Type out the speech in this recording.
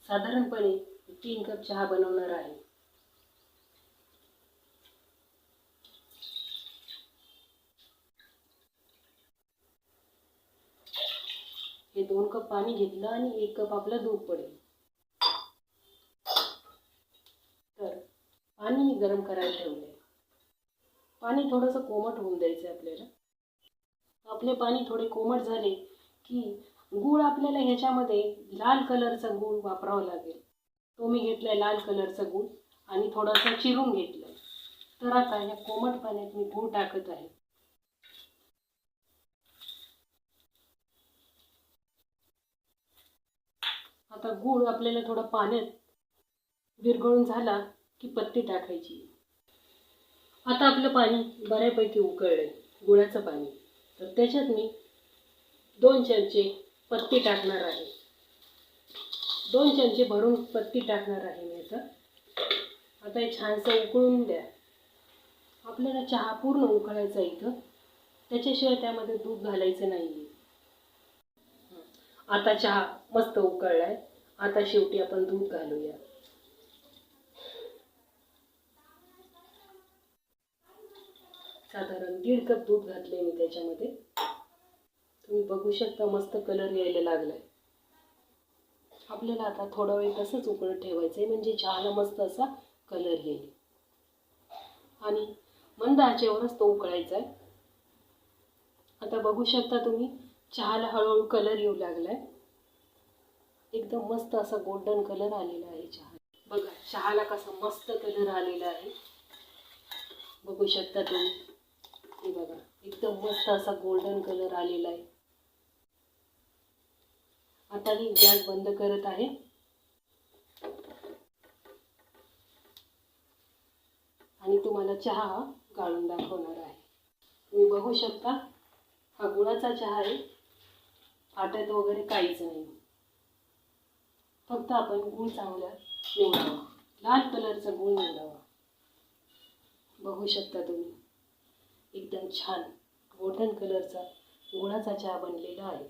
साधारणपणे 3 कप चहा बनवणार आहे। हे 2 कप पाणी घेतलं आणि 1 कप आपलं दूध पडेल। तर पाणी मी गरम करायला ठेवले। पाणी थोडंसं कोमट होऊन द्यायचं आपल्याला। आपले पाणी थोडे कोमट झाले की गूळ आपल्याला ह्याच्यामध्ये लाल कलरचा गूळ वापरावा लागेल। तो मी घेतलाय लाल कलरचा गूळ आणि थोडासा चिरून घेतलाय। तर आता या कोमट पाण्यात मी गूळ टाकत आहे। आता गूळ आपल्याला थोडा पाण्यात विरघळून झाला की पत्ती टाकायची। आता आपलं पाणी बऱ्यापैकी उकळलंय, गुळाचं पाणी। तर त्याच्यात मी 2 चमचे पत्ती टाकणार आहे। 2 चमचे भरून पत्ती टाकणार आहे मी आता हे छानसं उकळून द्या। आपल्याला चहा पूर्ण उकळायचा इथं, त्याच्याशिवाय त्यामध्ये दूध घालायचं नाहीये। आता चहा मस्त उकळलाय। आता शेवटी आपण दूध घालूया। साधारण 1.5 कप दूध घातले मी त्याच्यामध्ये। तुम्ही बघू शकता मस्त कलर यायला लागलाय। आपल्याला आता थोडा वेळ तसंच उकळत ठेवायचंय, म्हणजे चहाला मस्त असा कलर येईल आणि मंद आचेवरच तो उकळायचा आहे। आता बघू शकता तुम्ही चहाला हळूहळू कलर येऊ लागलाय। एकदम मस्त असा गोल्डन कलर आलेला आहे चहा। बघा चहाला कसा मस्त कलर आलेला आहे, बघू शकता तुम्ही। हे बघा एकदम मस्त असा गोल्डन कलर आलेला आहे। आता मी गॅस बंद करत आहे आणि तुम्हाला चहा गाळून दाखवणार आहे। तुम्ही बघू शकता हा गुळाचा चहा आहे, फाटत वगैरे काहीच नाही। फक्त आपण गूळ चांगला निवडावा, लाल कलरचा गूळ निवडावा। बघू शकता तुम्ही एकदम छान गोल्डन कलरचा गुळाचा चहा बनलेला आहे।